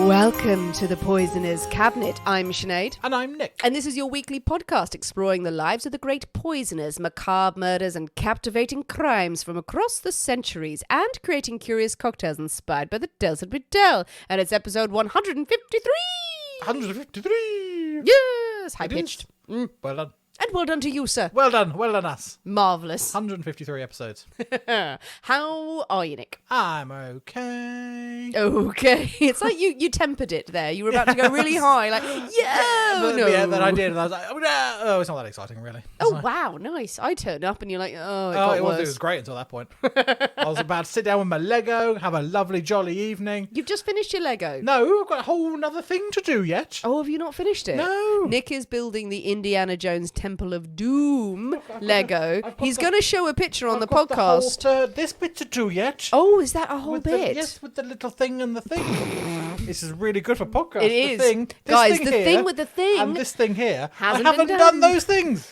Welcome to the Poisoner's Cabinet. I'm Sinead. And I'm Nick. And this is your weekly podcast exploring the lives of the great poisoners, macabre murders and captivating crimes from across the centuries, and creating curious cocktails inspired by the tales that we tell. And it's episode 153! 153! Yes! High-pitched. Well done. And well done to you, sir. Well done us. Marvellous. 153 episodes. How are you, Nick? I'm okay. Okay. It's like you tempered it there. You were about to go really high, like, Yeah, then I did, and I was like, oh, no. Oh, it's not that exciting, really. Wow, nice. I turned up and you're like, It was great until that point. I was about to sit down with my Lego, have a lovely, jolly evening. You've just finished your Lego. No, I've got a whole other thing to do yet. Oh, have you not finished it? No. Nick is building the Indiana Jones Temple of Doom Lego. He's going to show a picture on the podcast. This bit to do yet. Oh, is that a whole with bit? Yes, with the little thing and the thing. This is really good for podcasts. It is. Guys, the thing with the thing. And this thing here. Hasn't I haven't been done those things.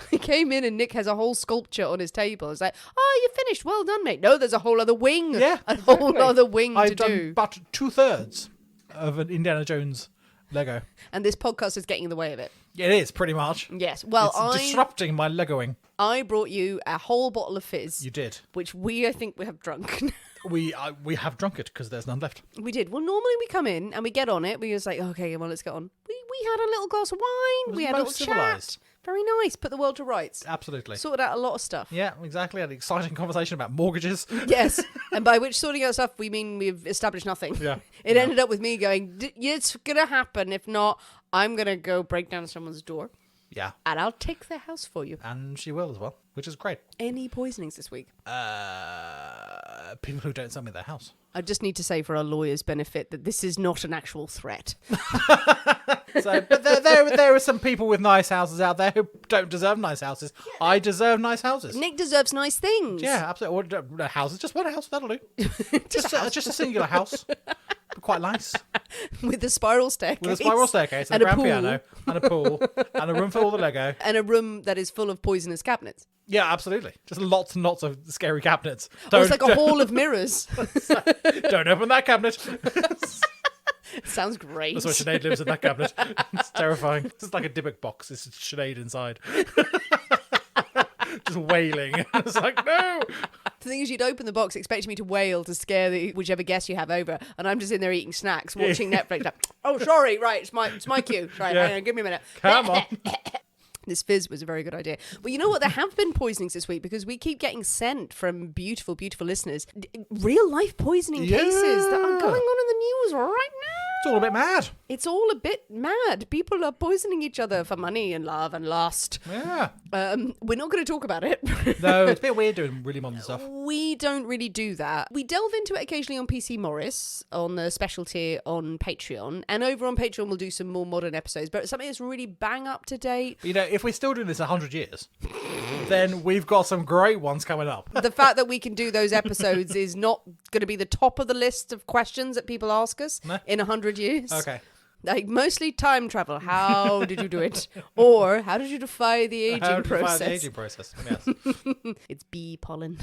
He came in and Nick has a whole sculpture on his table. It's like, oh, you finished. Well done, mate. No, there's a whole other wing. Yeah, a whole other wing I've to done do. But 2/3 of an Indiana Jones Lego. And this podcast is getting in the way of it. It is, pretty much. Yes. Well, it's disrupting my Legoing. I brought you a whole bottle of fizz. You did. Which I think we have drunk. We have drunk it because there's none left. We did. Well, normally we come in and we get on it. We just like, okay, well, let's get on. We had a little glass of wine. We had a little civilized. chat. Very nice. Put the world to rights. Absolutely. Sorted out a lot of stuff. Yeah, exactly. Had an exciting conversation about mortgages. Yes. And by which sorting out stuff, we mean we've established nothing. Yeah. It ended up with me going, it's going to happen. If not, I'm going to go break down someone's door. Yeah. And I'll take their house for you. And she will as well, which is great. Any poisonings this week? People who don't sell me their house. I just need to say for our lawyers' benefit that this is not an actual threat. But there are some people with nice houses out there who don't deserve nice houses. I deserve nice houses. Nick deserves nice things. Yeah, absolutely. Or houses, just one house, that'll do. just a singular house. Quite nice. With a spiral staircase. With a spiral staircase and a grand piano and a pool and a room for all the Lego. And a room that is full of poisonous cabinets. Yeah, absolutely. Just lots and lots of scary cabinets. It's like a hall of mirrors. Don't open that cabinet. Sounds great. That's why Sinead lives in that cabinet. It's terrifying. It's like a Dybbuk box. It's Sinead inside. Just wailing. It's like, no! The thing is, you'd open the box expecting me to wail to scare whichever guest you have over, and I'm just in there eating snacks, watching Netflix. Like, oh, sorry, right, it's my cue. Right, hang on, give me a minute. Come on. This fizz was a very good idea. But you know what? There have been poisonings this week because we keep getting sent from beautiful, beautiful listeners real-life poisoning cases that are going on in the news right now. It's all a bit mad. It's all a bit mad. People are poisoning each other for money and love and lust. Yeah. We're not going to talk about it. No, it's a bit weird doing really modern stuff. We don't really do that. We delve into it occasionally on PC Morris, on the special tier on Patreon. And over on Patreon, we'll do some more modern episodes. But something that's really bang up to date. You know, if we're still doing this 100 years, then we've got some great ones coming up. The fact that we can do those episodes is not going to be the top of the list of questions that people ask us in 100 years. Okay. Like, mostly time travel. How did you do it? Or, how did you defy the aging process? The aging process, yes. It's bee pollen.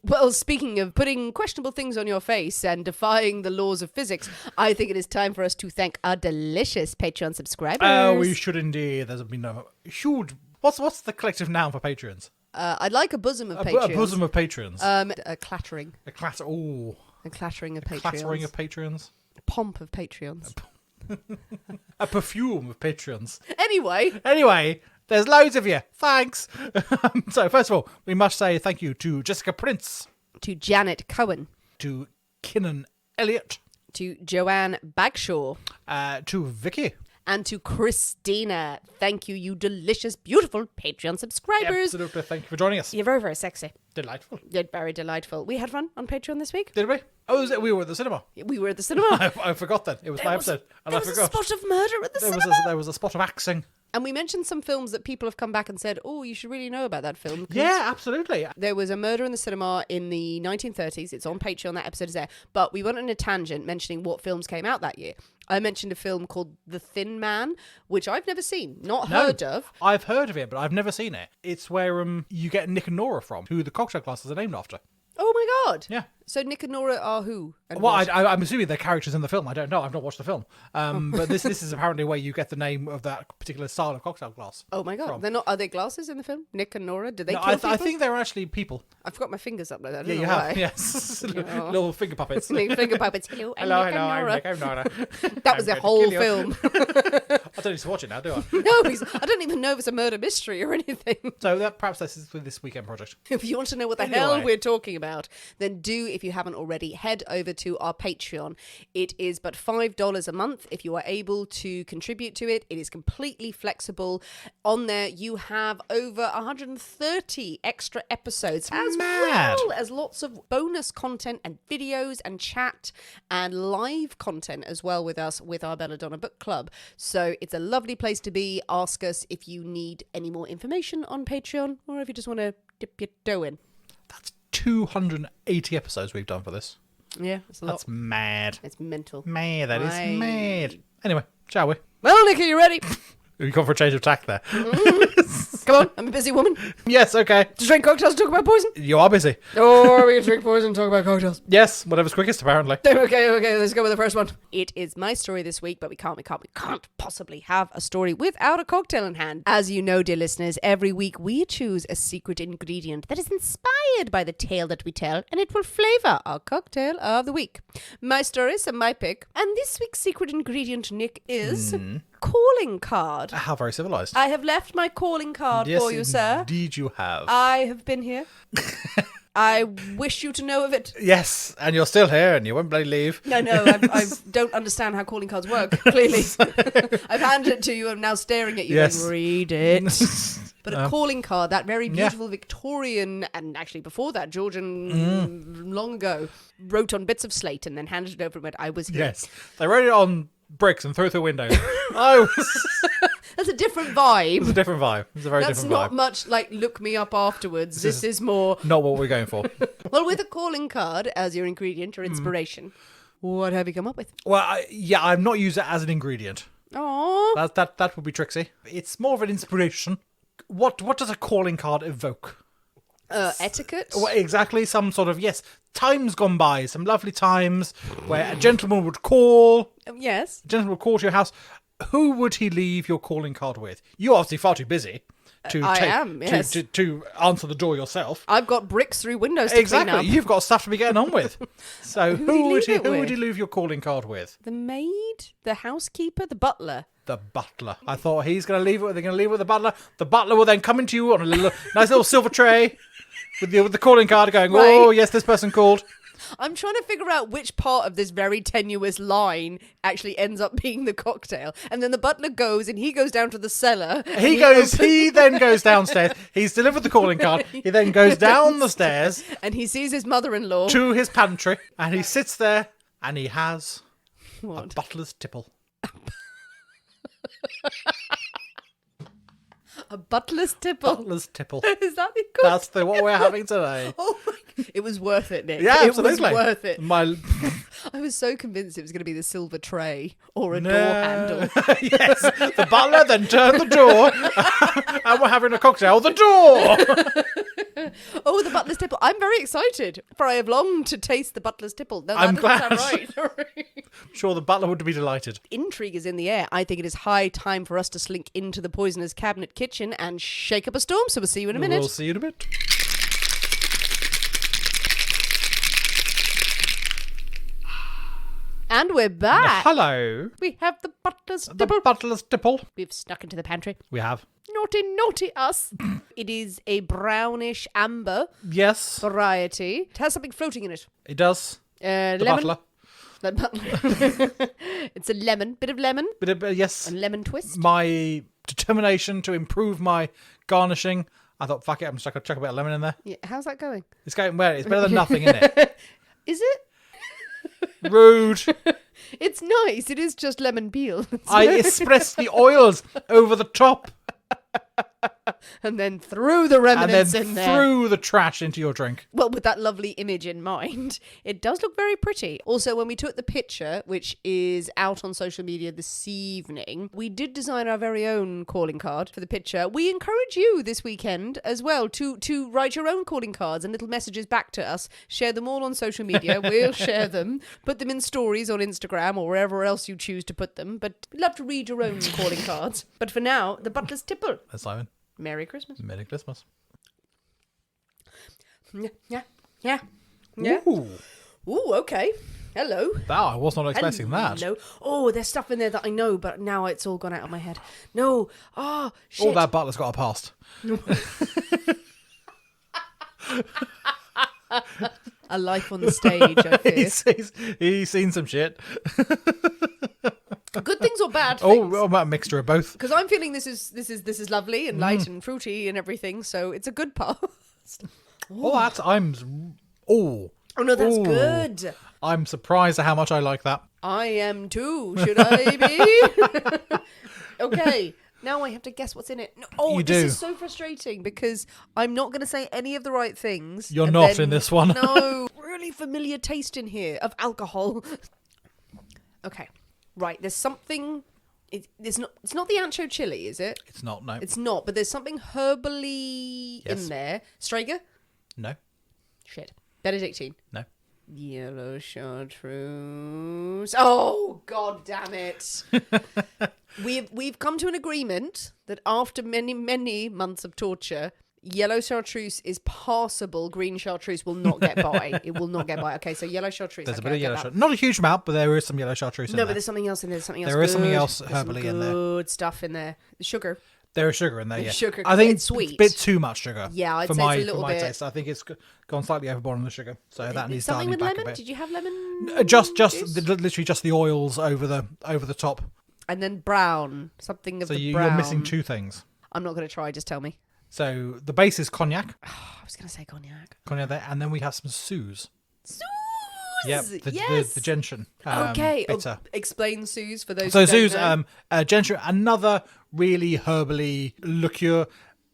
Well, speaking of putting questionable things on your face and defying the laws of physics, I think it is time for us to thank our delicious Patreon subscribers. Oh, we should indeed. There's been a huge... What's the collective noun for patrons? I'd like a bosom of patrons. A bosom of patrons. A clattering. A clattering of patrons. Clattering of patrons. A pomp of patrons. A perfume of patrons. Anyway, there's loads of you. Thanks. So, first of all, we must say thank you to Jessica Prince. To Janet Cohen. To Kinnan Elliott. To Joanne Bagshaw. To Vicky. And to Christina. Thank you, you delicious, beautiful Patreon subscribers. Absolutely. Thank you for joining us. You're very, very sexy. Delightful. You're very delightful. We had fun on Patreon this week. Did we? Oh, we were at the cinema. We were at the cinema. I forgot that. It was my episode. And there was a spot of murder at the cinema. There was a spot of axing. And we mentioned some films that people have come back and said, oh, you should really know about that film. Yeah, absolutely. There was a murder in the cinema in the 1930s. It's on Patreon. That episode is there. But we went on a tangent mentioning what films came out that year. I mentioned a film called The Thin Man, which I've never seen, heard of. I've heard of it, but I've never seen it. It's where you get Nick and Nora from, who the cocktail classes are named after. Oh my God. Yeah. So Nick and Nora are who? And Well, what? I'm assuming they're characters in the film. I don't know. I've not watched the film. But this is apparently where you get the name of that particular style of cocktail glass. Oh my god, from. they're not. Are they glasses in the film? Nick and Nora? Did they No, kill people? I think they're actually people. I've got my fingers up like that. I Yeah, don't you know have. why. Yes. Oh. Little finger puppets. Finger puppets. Hello, I'm Hello, Nick hello, and I'm Nora. Nick, I'm Nora. That was the I'm whole going to kill you. film. I don't need to watch it now, do I? No, I don't even know if it's a murder mystery or anything. So perhaps this is this weekend project. If you want to know what the Anyway. hell we're talking about, then do, if you haven't already, head over to our Patreon. It is but $5 a month. If you are able to contribute to it, it is completely flexible. On there, you have over 130 extra episodes, as mad. well as lots of bonus content and videos and chat and live content as well with us, with our Belladonna Book Club. So it's a lovely place to be. Ask us if you need any more information on Patreon, or if you just want to dip your toe in. That's 280 episodes we've done for this. Yeah, it's a lot. That's mad. It's mental. Mad, that is mad. Anyway, shall we? Well, Nick, are you ready? We've gone for a change of tack there. Come on, I'm a busy woman. Yes, okay. To drink cocktails, talk about poison. You are busy. Or we can drink poison and talk about cocktails. Yes, whatever's quickest, apparently. Okay, let's go with the first one. It is my story this week, but we can't possibly have a story without a cocktail in hand. As you know, dear listeners, every week we choose a secret ingredient that is inspired by the tale that we tell, and it will flavour our cocktail of the week. My story is my pick, and this week's secret ingredient, Nick, is calling card. How very civilised. I have left my calling card Yes, for you, sir. indeed you have. I have been here. I wish you to know of it. Yes, and you're still here and you won't bloody leave. No, I don't understand how calling cards work, clearly. I've handed it to you, I'm now staring at you Yes. and read it. But a calling card, that very beautiful Victorian, and actually before that, Georgian, long ago, wrote on bits of slate and then handed it over and went, I was here. Yes. They wrote it on bricks and threw it through windows. I was... That's a different vibe. It's a different vibe. It's a very That's different not vibe. much like look me up afterwards. This is more... Not what we're going for. Well, with a calling card as your ingredient or inspiration, what have you come up with? Well, I'm not using it as an ingredient. Oh, That would be tricksy. It's more of an inspiration. What does a calling card evoke? etiquette? Well, exactly. Some sort of, times gone by. Some lovely times where a gentleman would call. Yes. A gentleman would call to your house. Who would he leave your calling card with? You're obviously far too busy to to answer the door yourself. I've got bricks through windows to Exactly. clean up. You've got stuff to be getting on with. So who would leave he leave your calling card with? The maid? The housekeeper? The butler? The butler. I thought he's going to leave it. They're going to leave it with the butler. The butler will then come into you on a nice little silver tray with the calling card, going, Right. "Oh yes, this person called." I'm trying to figure out which part of this very tenuous line actually ends up being the cocktail. And then the butler goes and he goes down to the cellar. He then goes downstairs. He's delivered the calling card. He then goes down the stairs And he sees his mother-in-law. to his pantry and he sits there and he has a What? butler's tipple. A butler's tipple. Butler's tipple. Is that the That's what we're having today. Oh my... It was worth it, Nick. Yeah, it absolutely. was worth it. I was so convinced it was going to be the silver tray or a door handle. Yes, the butler then turned the door and we're having a cocktail. The door! Oh, the butler's tipple. I'm very excited, for I have longed to taste the butler's tipple. No, that I'm doesn't sound right. I'm sure the butler would be delighted. Intrigue is in the air. I think it is high time for us to slink into the poisoner's cabinet kitchen and shake up a storm, so we'll see you in a minute. We'll see you in a bit. And we're back. Hello. We have the butler's The tipple. butler's tipple. We've snuck into the pantry. We have. Naughty, naughty us. It is a brownish amber Yes, variety. It has something floating in it. it does. The Lemon. butler. The butler. It's a lemon. Bit of lemon. Yes. A lemon twist. My determination to improve my garnishing. I thought, fuck it, I'm just going to chuck a bit of lemon in there. Yeah, how's that going? It's going well. It's better than nothing, isn't it? Is it? Rude. It's nice. It is just lemon peel. I express the oils over the top. And then threw the remnants in there. Threw the trash into your drink. Well, with that lovely image in mind, it does look very pretty. Also, when we took the picture, which is out on social media this evening, we did design our very own calling card for the picture. We encourage you this weekend as well to write your own calling cards and little messages back to us. Share them all on social media. We'll share them. Put them in stories on Instagram or wherever else you choose to put them. But we'd love to read your own calling cards. But for now, the butler's tipple. That's Simon. Merry Christmas. Merry Christmas. Yeah. Ooh. Ooh, okay. Hello. I was not expecting that. No. Oh, there's stuff in there that I know, but now it's all gone out of my head. No. Oh, shit. All that butler's got a past. A life on the stage, I fear. He's seen some shit. Good things or bad things? Oh, a mixture of both. Because I'm feeling this is lovely and light and fruity and everything, so it's a good past. Oh, no, that's good. I'm surprised at how much I like that. I am too. Should I be? Okay. Now I have to guess what's in it. This is so frustrating because I'm not going to say any of the right things. You're not in this one. No. Really familiar taste in here of alcohol. Okay. Right. There's something. It's not the ancho chili, is it? It's not, no. It's not, but there's something herbally in there. Strager? No. Shit. Benedictine? No. Yellow chartreuse. Oh, god damn it. We've come to an agreement that after many, many months of torture, yellow chartreuse is passable. Green chartreuse will not get by. It will not get by. Okay, so yellow chartreuse. There's a bit of yellow chartreuse. Not a huge amount, but there is some yellow chartreuse in there. No, but there's something else in there. There is something else herbally in there. Good stuff in there. Sugar. There is sugar in there, yeah. Sugar. I think it's sweet. It's a bit too much sugar. Yeah, I'd for say my, it's a little for my bit. taste. I think it's gone slightly overboard on the sugar, so that needs something to with back lemon. a bit. Did you have lemon? Literally just the oils over the top. And then brown, something of so the brown. you're missing two things. I'm not going to try. Just tell me. So the base is cognac. Oh, I was going to say cognac. Cognac there, and then we have some Suze. Suze. Yep, the gentian. Okay, bitter. Explain Suze for those. So who don't Suze, know. gentian, another really herbally liqueur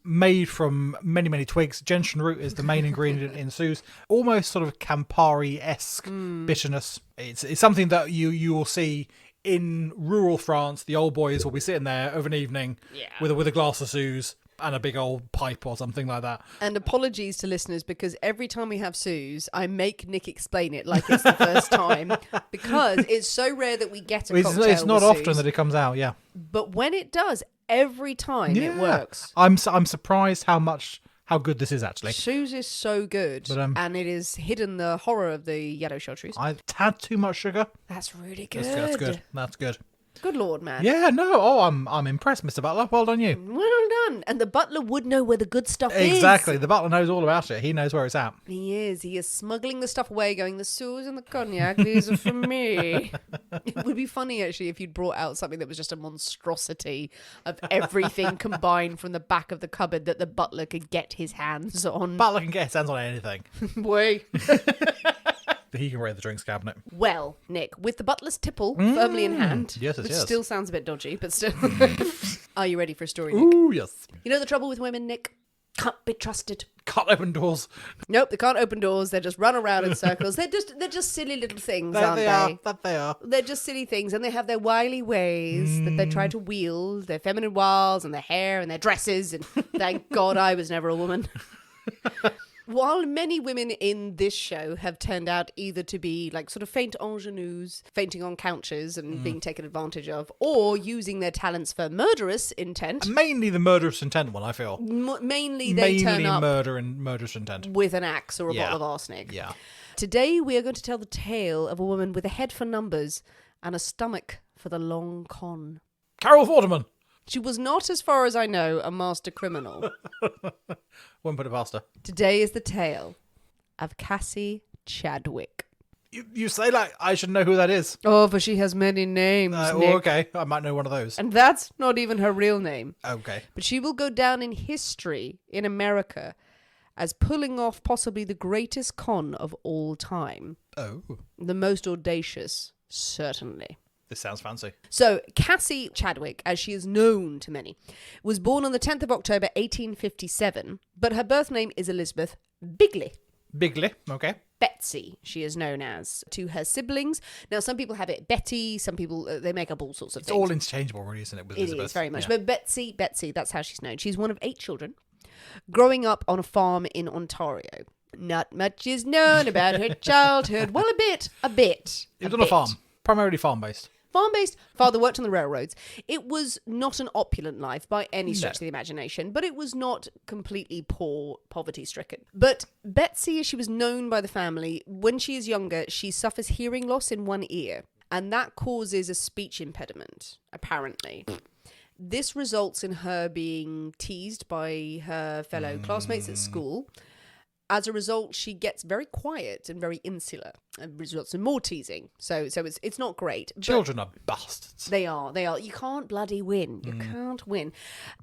made from many, many twigs. Gentian root is the main ingredient in Suze. Almost sort of Campari-esque bitterness. It's something that you will see in rural France. The old boys will be sitting there of an evening with a glass of Suze and a big old pipe or something like that. And apologies to listeners, because every time we have Suze, I make Nick explain it like it's the first time, because it's so rare that we get a cocktail It's not with often Suze. that it comes out, yeah. But when it does, every time it works. I'm surprised how good this is, actually. Suze is so good, but, and it has hidden the horror of the yellow chartreuse. I've had too much sugar. That's really good. That's good. That's good. Good Lord, man. Yeah, no. I'm impressed, Mr. Butler. Well done, you. Well done. And the butler would know where the good stuff is. Exactly. The butler knows all about it. He knows where it's at. He is. He is smuggling the stuff away, going, the Suze and the cognac, these are for me. It would be funny, actually, if you'd brought out something that was just a monstrosity of everything combined from the back of the cupboard that the butler could get his hands on. Butler can get his hands on anything. Boy. He can raid the drinks cabinet. Well, Nick, with the butler's tipple firmly in hand, which still sounds a bit dodgy, but still. Are you ready for a story, Nick? Ooh, yes. You know the trouble with women, Nick? Can't be trusted. Can't open doors. Nope, they can't open doors. They just run around in circles. They're just silly little things, aren't they? That they are. They're just silly things, and they have their wily ways that they try to wield, their feminine wiles and their hair and their dresses, and thank God I was never a woman. While many women in this show have turned out either to be like sort of faint ingenues, fainting on couches and being taken advantage of, or using their talents for murderous intent. Mainly the murderous intent one, I feel. Mainly they turn up murder and murderous intent. with an axe or a bottle of arsenic. Yeah. Today we are going to tell the tale of a woman with a head for numbers and a stomach for the long con. Carol Vorderman. She was not, as far as I know, a master criminal. Wouldn't put it past her. Today is the tale of Cassie Chadwick. You say like I should know who that is. Oh, for she has many names, Nick. Okay, I might know one of those. And that's not even her real name. Okay. But she will go down in history in America as pulling off possibly the greatest con of all time. Oh. The most audacious, certainly. This sounds fancy. So, Cassie Chadwick, as she is known to many, was born on the 10th of October 1857, but her birth name is Elizabeth Bigley. Bigley, okay. Betsy, she is known as, to her siblings. Now, some people have it Betty, some people, they make up all sorts of It's things. all interchangeable, really, isn't it, with Elizabeth? It is, very much. Yeah. But Betsy, that's how she's known. She's one of 8 children, growing up on a farm in Ontario. Not much is known about her childhood. Well, a bit. It was on a farm, primarily farm-based. Farm-based. Father worked on the railroads. It was not an opulent life by any stretch of the imagination, but it was not completely poor, poverty-stricken. But Betsy, as she was known by the family, when she is younger, she suffers hearing loss in one ear, and that causes a speech impediment, apparently. This results in her being teased by her fellow classmates at school. As a result, she gets very quiet and very insular, and results in more teasing. So it's not great. Children are bastards. They are. You can't bloody win. You can't win.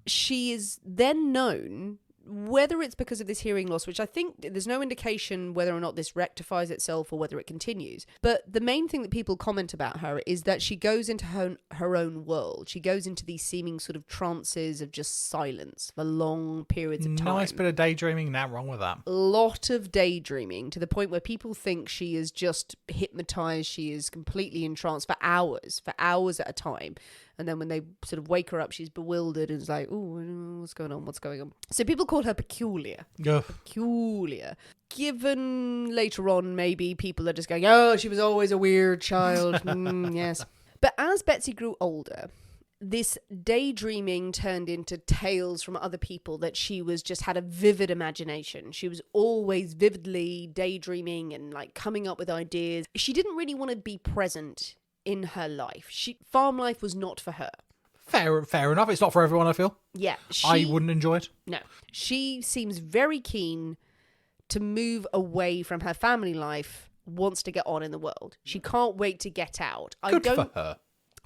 She is then known, whether it's because of this hearing loss, which I think there's no indication whether or not this rectifies itself or whether it continues. But the main thing that people comment about her is that she goes into her own world. She goes into these seeming sort of trances of just silence for long periods of time. Nice bit of daydreaming, nothing wrong with that. A lot of daydreaming, to the point where people think she is just hypnotized. She is completely entranced for hours at a time. And then when they sort of wake her up, she's bewildered and is like, oh, what's going on? So people call her peculiar. Ugh. Peculiar. Given later on, maybe people are just going, oh, she was always a weird child. Yes. But as Betsy grew older, this daydreaming turned into tales from other people that she was just had a vivid imagination. She was always vividly daydreaming and like coming up with ideas. She didn't really want to be present in her life. Farm life was not for her. Fair enough. It's not for everyone, I feel. Yeah. I wouldn't enjoy it. No. She seems very keen to move away from her family life, wants to get on in the world. She can't wait to get out. Good for her.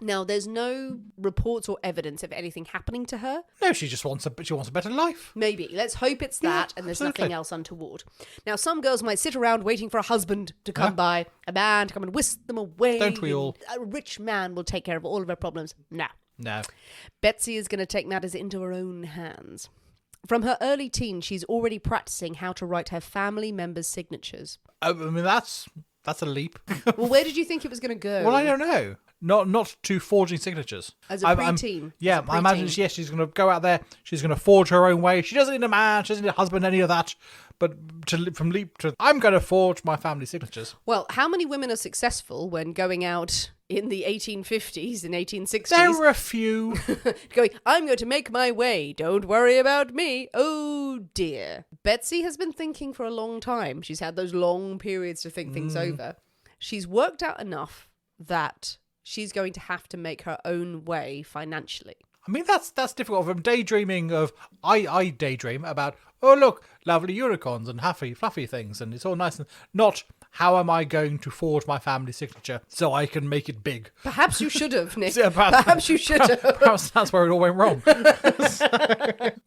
Now, there's no reports or evidence of anything happening to her. No, she wants a better life. Maybe. Let's hope it's that, and there's nothing else untoward. Now, some girls might sit around waiting for a husband to come by, a man to come and whisk them away. Don't we all? A rich man will take care of all of her problems. No. Betsy is going to take matters into her own hands. From her early teens, she's already practicing how to write her family members' signatures. I mean, that's a leap. Well, where did you think it was going to go? Well, I don't know. Not to forging signatures. As a preteen. I imagine, yes, she's going to go out there. She's going to forge her own way. She doesn't need a man. She doesn't need a husband, any of that. But from leap to, I'm going to forge my family signatures. Well, how many women are successful when going out in the 1850s and 1860s? There were a few. Going, I'm going to make my way. Don't worry about me. Oh, dear. Betsy has been thinking for a long time. She's had those long periods to think things over. She's worked out enough that she's going to have to make her own way financially. I mean, that's difficult. From daydreaming of, I daydream about, oh, look, lovely unicorns and fluffy things, and it's all nice, and not how am I going to forge my family signature so I can make it big. Perhaps you should have, Nick. Yeah, perhaps you should have. Perhaps that's where it all went wrong.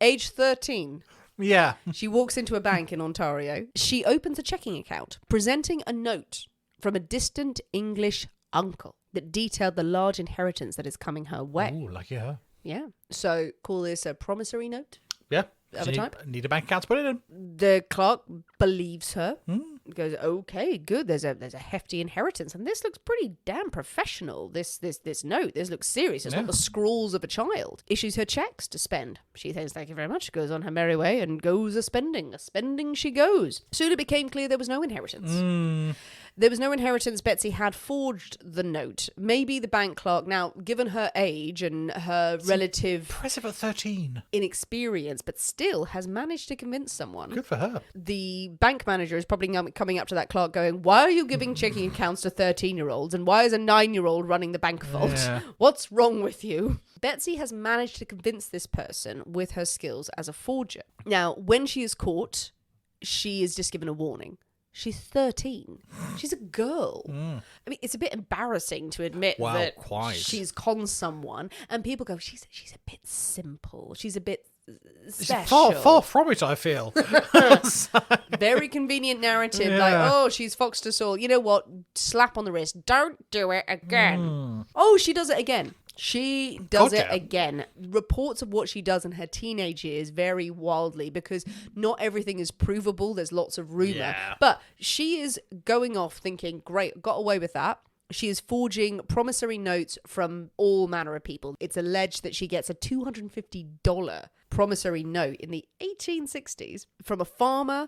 Age 13. Yeah. She walks into a bank in Ontario. She opens a checking account, presenting a note from a distant English uncle that detailed the large inheritance that is coming her way. Ooh, lucky her. Yeah. So call this a promissory note. Yeah. Of a type. Need a bank account to put it in. The clerk believes her. Goes, okay, good. There's a hefty inheritance, and this looks pretty damn professional. This note. This looks serious. It's not the scrawls of a child. Issues her checks to spend. She says thank you very much. Goes on her merry way and goes a spending. A spending she goes. Soon it became clear there was no inheritance. There was no inheritance. Betsy had forged the note. Maybe the bank clerk, now, given her age and her relative Impressive at 13. inexperience, but still has managed to convince someone. Good for her. The bank manager is probably coming up to that clerk going, why are you giving checking accounts to 13-year-olds? And why is a 9-year-old running the bank vault? Yeah. What's wrong with you? Betsy has managed to convince this person with her skills as a forger. Now, when she is caught, she is just given a warning. She's 13. She's a girl. I mean, it's a bit embarrassing to admit that quite. she's conned someone. And people go, she's a bit simple. She's a bit special. Far from it, I feel. Very convenient narrative. Yeah. Like, oh, she's foxed us all. You know what? Slap on the wrist. Don't do it again. Oh, she does it again. She does it again. Reports of what she does in her teenage years vary wildly because not everything is provable. There's lots of rumor. Yeah. But she is going off thinking, great, got away with that. She is forging promissory notes from all manner of people. It's alleged that she gets a $250 promissory note in the 1860s from a farmer.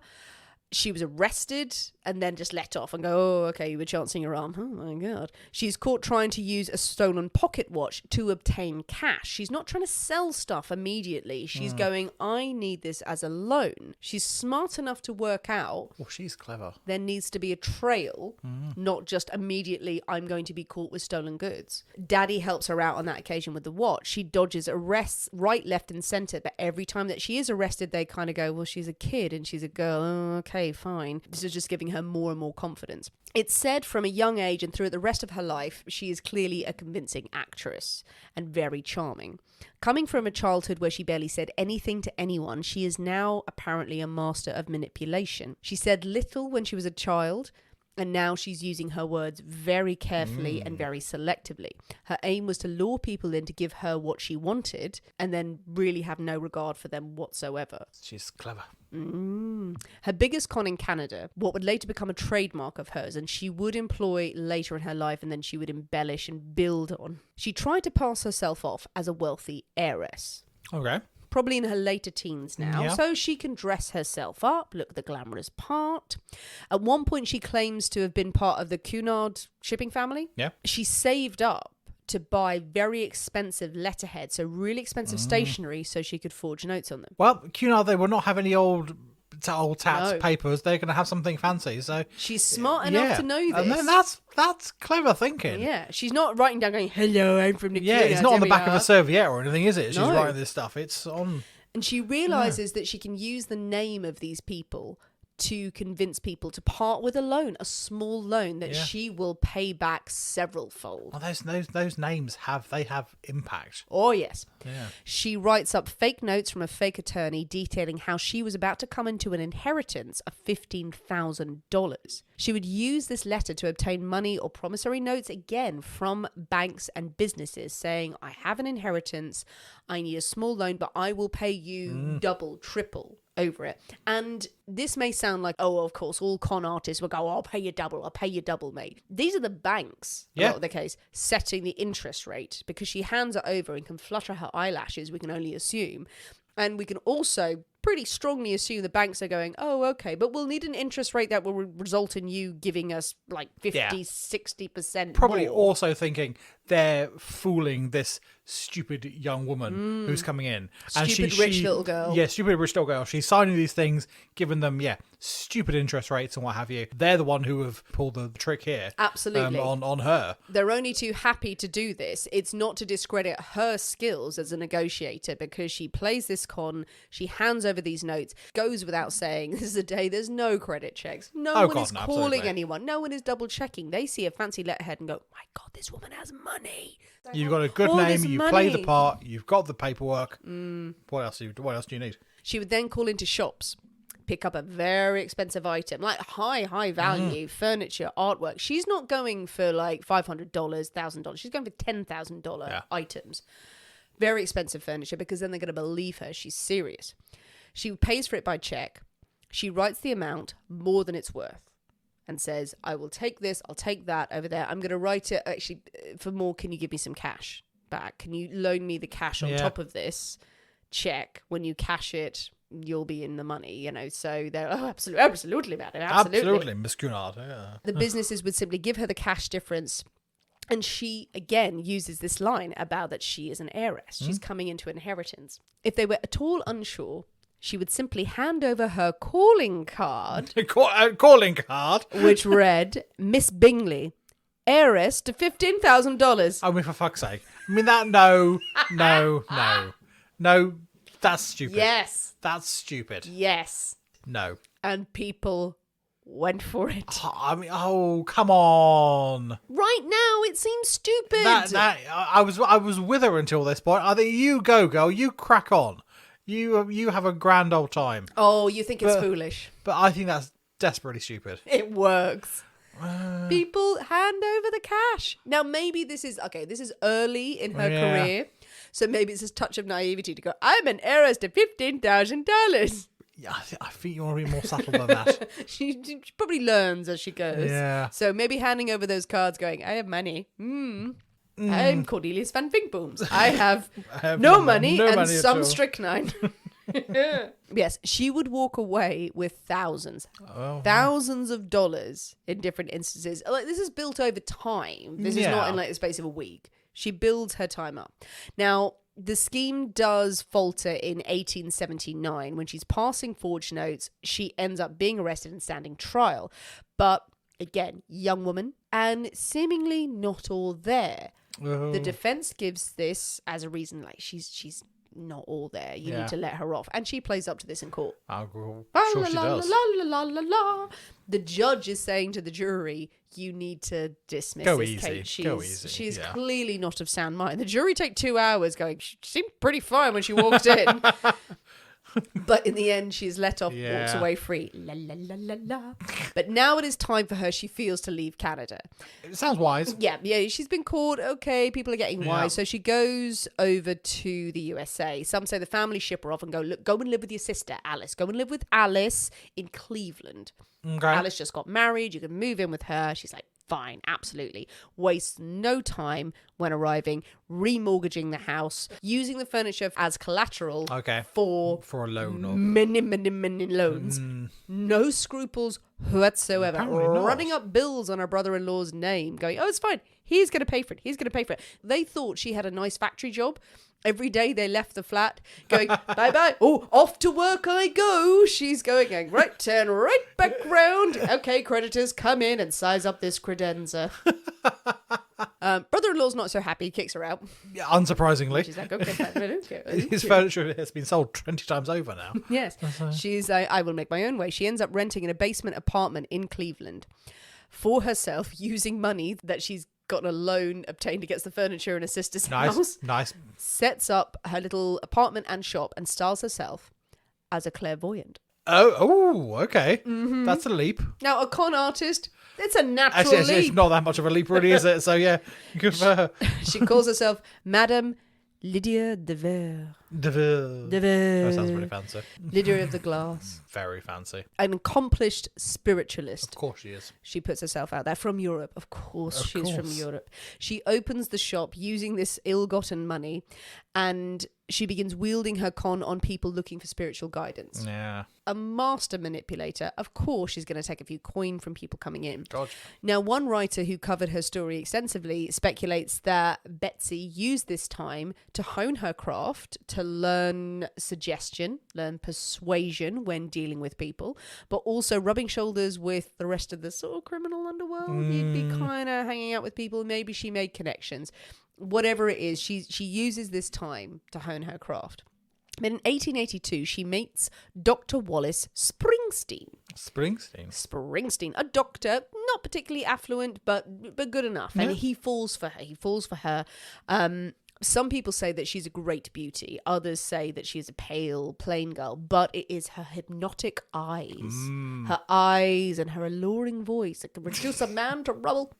She was arrested and then just let off and go, oh, okay, you were chancing your arm. Oh, my God. She's caught trying to use a stolen pocket watch to obtain cash. She's not trying to sell stuff immediately. She's going, I need this as a loan. She's smart enough to work out. Well, she's clever. There needs to be a trail, not just immediately, I'm going to be caught with stolen goods. Daddy helps her out on that occasion with the watch. She dodges arrests right, left, and centre. But every time that she is arrested, they kind of go, well, she's a kid and she's a girl. Oh, okay, fine. This is just giving her more and more confidence. It's said from a young age and throughout the rest of her life, she is clearly a convincing actress and very charming. Coming from a childhood where she barely said anything to anyone, she is now apparently a master of manipulation. She said little when she was a child, and now she's using her words very carefully and very selectively. Her aim was to lure people in to give her what she wanted and then really have no regard for them whatsoever. She's clever. Her biggest con in Canada, what would later become a trademark of hers, and she would employ later in her life and then she would embellish and build on. She tried to pass herself off as a wealthy heiress. Okay. Probably in her later teens now, so she can dress herself up, look the glamorous part. At one point, she claims to have been part of the Cunard shipping family. Yeah. She saved up to buy very expensive letterhead, so really expensive stationery, so she could forge notes on them. Well, Cunard, they will not have any old tats No. papers. They're going to have something fancy. So She's smart enough to know this. And then that's clever thinking. Yeah, she's not writing down going, hello, I'm from the Yeah, Cunards, it's not on the here we back of a are." serviette or anything, is it? She's No. writing this stuff. It's on. And she realises that she can use the name of these people to convince people to part with a loan, a small loan that she will pay back several fold. Well, those names have impact. Oh, yes. Yeah. She writes up fake notes from a fake attorney detailing how she was about to come into an inheritance of $15,000. She would use this letter to obtain money or promissory notes again from banks and businesses saying, I have an inheritance, I need a small loan, but I will pay you double, triple over it. And this may sound like, oh, of course, all con artists will go, I'll pay you double, mate. These are the banks, a lot of the case, setting the interest rate because she hands it over and can flutter her eyelashes, we can only assume. And we can also pretty strongly assume the banks are going, oh, okay, but we'll need an interest rate that will result in you giving us like 50-60% Probably more. also thinking they're fooling this stupid young woman who's coming in. Stupid rich little girl. Yeah, stupid rich little girl. She's signing these things, giving them, stupid interest rates and what have you. They're the one who have pulled the trick here. Absolutely. On her. They're only too happy to do this. It's not to discredit her skills as a negotiator because she plays this con, she hands over these notes, goes without saying, this is a day there's no credit checks. No one is calling absolutely. anyone. No one is double checking. They see a fancy letterhead and go, my God, this woman has money. You've got a good All name, this you money. play the part, you've got the paperwork. What else do you need? She would then call into shops, pick up a very expensive item, like high value furniture, artwork. She's not going for like $500, $1,000. She's going for $10,000 items. Very expensive furniture because then they're going to believe her. She's serious. She pays for it by check. She writes the amount more than it's worth and says, I will take this, I'll take that over there. I'm going to write it actually for more. Can you give me some cash back? Can you loan me the cash on top of this check? When you cash it, you'll be in the money, so they're absolutely madam, Absolutely, Miss Cunard. Yeah. The businesses would simply give her the cash difference, and she again uses this line about that she is an heiress, she's coming into inheritance. If they were at all unsure, she would simply hand over her calling card Calling card, which read Miss Bingley, heiress to $15,000. I mean, for fuck's sake. I mean, that no, that's stupid. Yes. That's stupid. Yes. No. And people went for it. I mean, oh, come on. Right now, it seems stupid. I was with her until this point. I think you go, girl. You crack on. You have a grand old time. Oh, you think it's foolish. But I think that's desperately stupid. It works. People hand over the cash. Now, maybe this is early in her career. So maybe it's this touch of naivety to go, I'm an heiress to $15,000. Yeah, I think you want to be more subtle than that. She probably learns as she goes. Yeah. So maybe handing over those cards going, I have money. I'm Cornelius van Vinkbooms. I have no money and some strychnine. Yes, she would walk away with thousands of dollars in different instances. Like, this is built over time. This is not in like the space of a week. She builds her time up. Now, the scheme does falter in 1879 when she's passing forged notes. She ends up being arrested and standing trial. But again, young woman, and seemingly not all there. The defense gives this as a reason, like she's not all there. You need to let her off. And she plays up to this in court. Sure she does. The judge is saying to the jury, you need to dismiss this case. She's clearly not of sound mind. The jury take 2 hours going, she seemed pretty fine when she walked in. But in the end, she's let off, walks away free. La, la, la, la, la. But now it is time for her, she feels, to leave Canada. It sounds wise. Yeah, she's been caught. Okay, people are getting wise. So she goes over to the USA. Some say the family ship her off and go, look, go and live with your sister, Alice. Go and live with Alice in Cleveland. Okay. Alice just got married. You can move in with her. She's like, fine, absolutely. Wastes no time when arriving, remortgaging the house, using the furniture as collateral for a loan or many loans. No scruples whatsoever. Running up bills on her brother-in-law's name, going, oh, it's fine. He's going to pay for it. They thought she had a nice factory job. Every day they left the flat going, bye-bye. Oh, off to work I go. She's going, right, turn right back round. Okay, creditors, come in and size up this credenza. Brother-in-law's not so happy, kicks her out. Yeah, unsurprisingly. She's like, okay. His furniture has been sold 20 times over now. Yes. She's I will make my own way. She ends up renting an basement apartment in Cleveland for herself using money that she's gotten a loan obtained against the furniture in her sister's house. Nice. Sets up her little apartment and shop and styles herself as a clairvoyant. Oh, okay. Mm-hmm. That's a leap. Now, a con artist, it's a natural leap. It's not that much of a leap, really, is it? So, yeah, good for her. She calls herself Madame Lydia de Vere. That sounds really fancy. Lydia of the Glass. Very fancy. An accomplished spiritualist. Of course she is. She puts herself out there. From Europe. Of course she's from Europe. She opens the shop using this ill-gotten money, and she begins wielding her con on people looking for spiritual guidance. Yeah. A master manipulator. Of course she's going to take a few coin from people coming in. God. Now, one writer who covered her story extensively speculates that Betsy used this time to hone her craft, to learn suggestion, learn persuasion when dealing with people, but also rubbing shoulders with the rest of the sort of criminal underworld. You'd be kind of hanging out with people. Maybe she made connections. Whatever it is, she uses this time to hone her craft. But in 1882, she meets Dr. Wallace Springsteen. Springsteen, a doctor, not particularly affluent, but good enough. Yeah. And he falls for her. Some people say that she's a great beauty. Others say that she's a pale, plain girl. But it is her hypnotic eyes. Her eyes and her alluring voice that can reduce a man to rubble.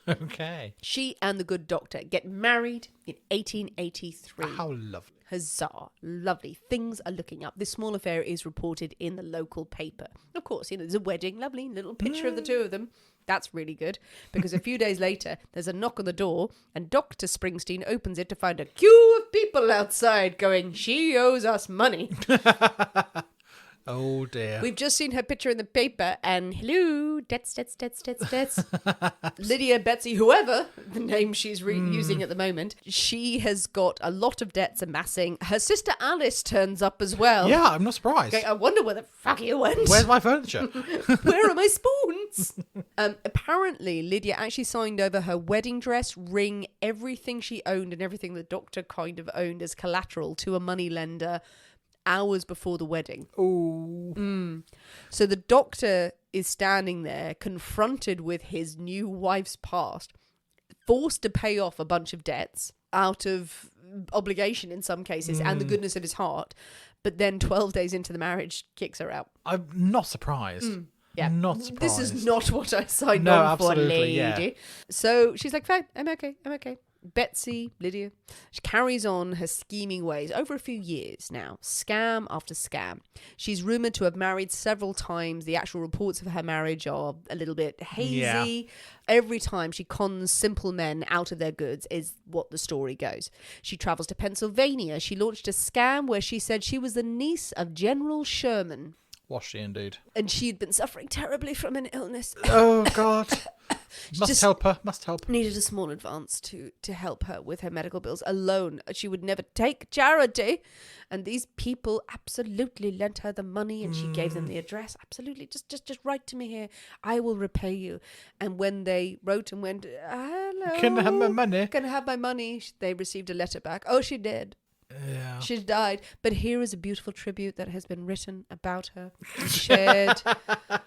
Okay. She and the good doctor get married in 1883. How lovely. Huzzah. Lovely. Things are looking up. This small affair is reported in the local paper. Of course, there's a wedding. Lovely. Little picture of the two of them. That's really good, because a few days later, there's a knock on the door, and Dr. Springsteen opens it to find a queue of people outside going, she owes us money. Oh, dear. We've just seen her picture in the paper, and hello, debts. Lydia, Betsy, whoever the name she's using at the moment, she has got a lot of debts amassing. Her sister Alice turns up as well. Yeah, I'm not surprised. Okay, I wonder where the fuck you went. Where's my furniture? Where are my spoons? Apparently, Lydia actually signed over her wedding dress, ring, everything she owned and everything the doctor kind of owned as collateral to a moneylender hours before the wedding. Oh. So the doctor is standing there confronted with his new wife's past, forced to pay off a bunch of debts out of obligation in some cases and the goodness of his heart. But then 12 days into the marriage, kicks her out. I'm not surprised. Yeah. Not surprised. This is not what I signed on for, lady. Yeah. So she's like, fine, I'm okay. Betsy, Lydia, she carries on her scheming ways over a few years now, scam after scam. She's rumoured to have married several times. The actual reports of her marriage are a little bit hazy. Yeah. Every time she cons simple men out of their goods is what the story goes. She travels to Pennsylvania. She launched a scam where she said she was the niece of General Sherman. Was she indeed? And she'd been suffering terribly from an illness. Oh, God. Must help her. Needed a small advance to help her with her medical bills alone. She would never take charity. And these people absolutely lent her the money, and she gave them the address. Absolutely. Just write to me here. I will repay you. And when they wrote and went, hello. Can I have my money? Can I have my money? They received a letter back. Oh, she did. Yeah. She died. But here is a beautiful tribute that has been written about her, shared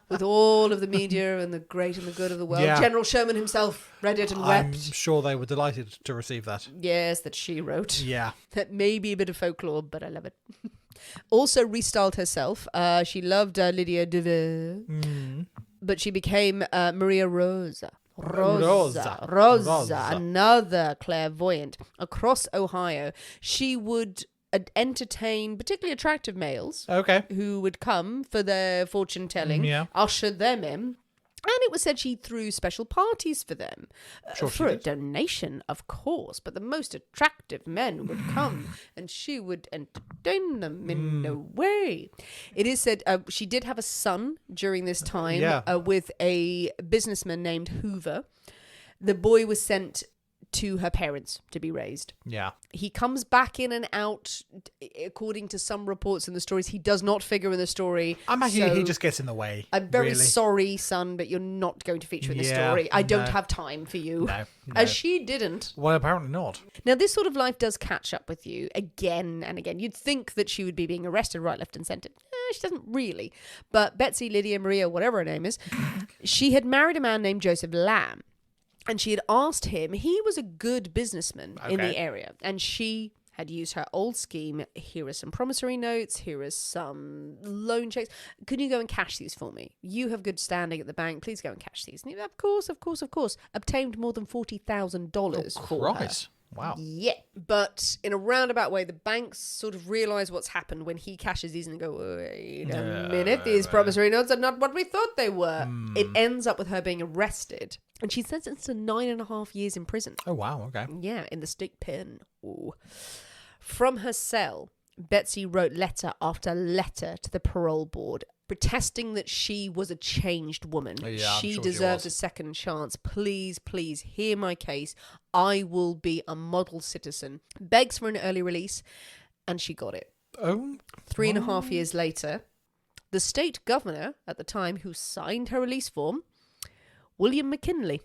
with all of the media and the great and the good of the world. Yeah. General Sherman himself read it and I'm wept. sure they were delighted to receive that. Yes, that she wrote. Yeah. That may be a bit of folklore, but I love it. Also restyled herself. She loved Lydia Devere, but she became Maria Rosa. Rosa, another clairvoyant across Ohio. She would entertain particularly attractive males who would come for their fortune telling, usher them in. And it was said she threw special parties for them. For a donation, of course. But the most attractive men would come and she would entertain them in a way. It is said she did have a son during this time with a businessman named Hoover. The boy was sent to her parents to be raised. Yeah. He comes back in and out, according to some reports in the stories. He does not figure in the story. I imagine he just gets in the way. I'm very sorry, son, but you're not going to feature in the story. I don't have time for you. No. As she didn't. Well, apparently not. Now, this sort of life does catch up with you again and again. You'd think that she would be being arrested right, left and centre. She doesn't really. But Betsy, Lydia, Maria, whatever her name is, she had married a man named Joseph Lamb. And she had asked him, he was a good businessman in the area. And she had used her old scheme. Here are some promissory notes. Here are some loan checks. Can you go and cash these for me? You have good standing at the bank. Please go and cash these. And he, of course. Obtained more than $40,000 for her. Wow. Yeah. But in a roundabout way, the banks sort of realise what's happened when he cashes these and go, wait a minute, these promissory notes are not what we thought they were. It ends up with her being arrested. And she's sentenced to 9.5 years in prison. Oh, wow. Okay. Yeah, in the state pen. Ooh. From her cell, Betsy wrote letter after letter to the parole board, protesting that she was a changed woman. She deserved a second chance. Please, please, hear my case. I will be a model citizen. Begs for an early release, and she got it. 3.5 years later, the state governor at the time who signed her release form, William McKinley.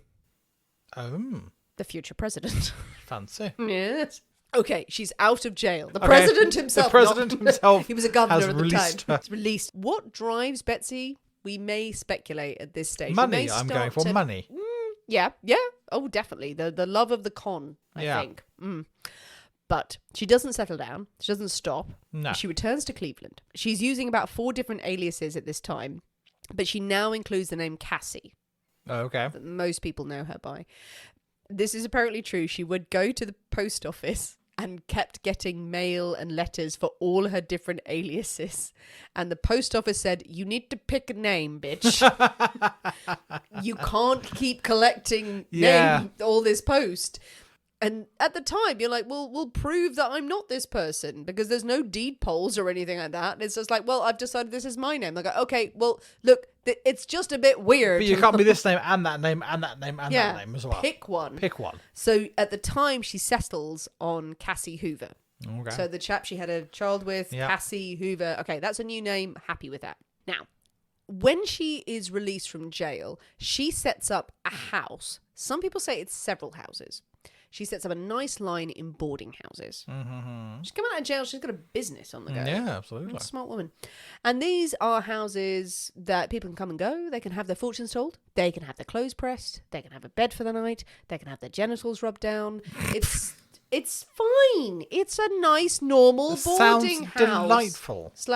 The future president. Fancy. Yes. Okay, she's out of jail. The president himself. The president himself. He was a governor at the time. He's released. What drives Betsy? We may speculate at this stage. Money. I'm going for money. Yeah. Oh, definitely. The love of the con, I think. But she doesn't settle down. She doesn't stop. No. She returns to Cleveland. She's using about 4 different aliases at this time, but she now includes the name Cassie. Okay. That most people know her by. This is apparently true. She would go to the post office and kept getting mail and letters for all her different aliases. And the post office said, you need to pick a name, bitch. You can't keep collecting all this post. And at the time, you're like, well, we'll prove that I'm not this person because there's no deed polls or anything like that. And it's just like, well, I've decided this is my name. Like, okay, well, look, it's just a bit weird. But you can't be this name and that name and that name and that name as well. Pick one. Pick one. So at the time, she settles on Cassie Hoover. Okay. So the chap she had a child with, Cassie Hoover. Okay, that's a new name. Happy with that. Now, when she is released from jail, she sets up a house. Some people say it's several houses. She sets up a nice line in boarding houses. Mm-hmm. She's come out of jail. She's got a business on the go. Yeah, absolutely. What a smart woman. And these are houses that people can come and go. They can have their fortunes told. They can have their clothes pressed. They can have a bed for the night. They can have their genitals rubbed down. It's fine. It's a nice, normal boarding house. Sounds delightful. /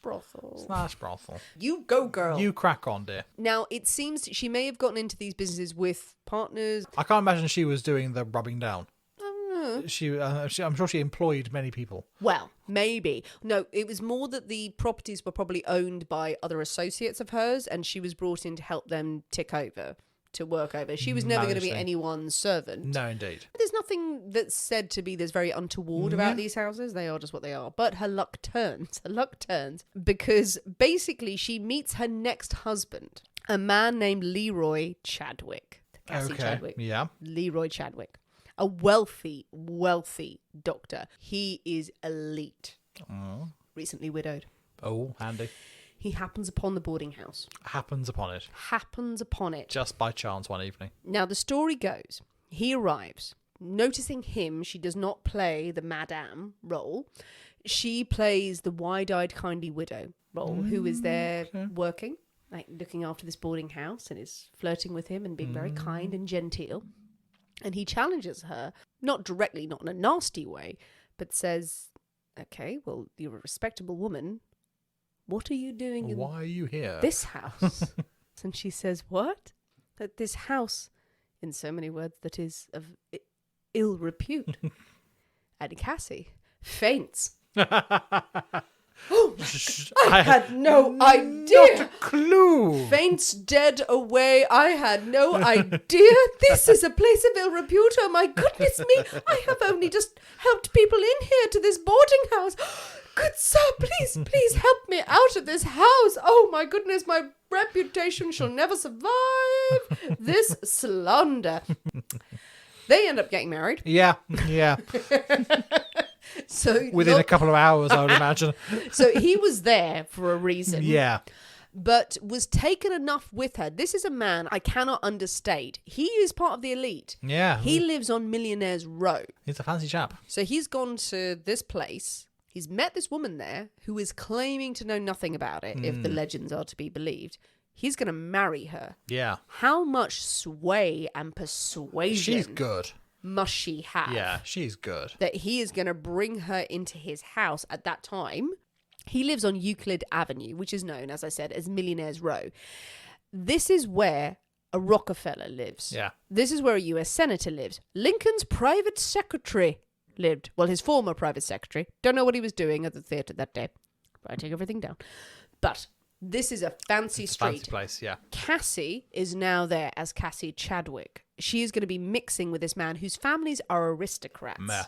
brothel. / brothel. You go, girl. You crack on, dear. Now, it seems she may have gotten into these businesses with partners. I can't imagine she was doing the rubbing down. I don't know. I'm sure she employed many people. Well, maybe. No, it was more that the properties were probably owned by other associates of hers, and she was brought in to help them tick over, to work over. She was never going to be anyone's servant. No, indeed. There's nothing that's said to be there's very untoward about these houses. They are just what they are. But her luck turns. Because basically she meets her next husband, a man named Leroy Chadwick. Cassie Chadwick. Yeah. Leroy Chadwick. A wealthy, wealthy doctor. He is elite. Oh. Recently widowed. Oh, handy. He happens upon the boarding house. Happens upon it. Just by chance one evening. Now, the story goes, he arrives. Noticing him, she does not play the madame role. She plays the wide-eyed, kindly widow role, who is there working, like looking after this boarding house, and is flirting with him and being very kind and genteel. And he challenges her, not directly, not in a nasty way, but says, okay, well, you're a respectable woman. What are you doing in Why are you here? this house? And she says, what? That this house, in so many words, that is of ill repute. And Cassie faints. Oh, I had no idea. Not a clue. Faints dead away. I had no idea. This is a place of ill repute. Oh, my goodness me. I have only just helped people in here to this boarding house. Good sir, please help me out of this house. Oh, my goodness, my reputation shall never survive this slander. They end up getting married. Yeah. So Within a couple of hours, I would imagine. So he was there for a reason. Yeah. But was taken enough with her. This is a man I cannot understate. He is part of the elite. Yeah. He lives on Millionaire's Row. He's a fancy chap. So he's gone to this place. He's met this woman there who is claiming to know nothing about it, if the legends are to be believed. He's going to marry her. Yeah. How much sway and persuasion She's good. must she have? Yeah, she's good. That he is going to bring her into his house at that time. He lives on Euclid Avenue, which is known, as I said, as Millionaire's Row. This is where a Rockefeller lives. Yeah. This is where a US senator lives. Lincoln's private secretary lived. Well, his former private secretary. Don't know what he was doing at the theatre that day. Writing everything down. But this is a fancy street. Fancy place, yeah. Cassie is now there as Cassie Chadwick. She is going to be mixing with this man whose families are aristocrats. Meh.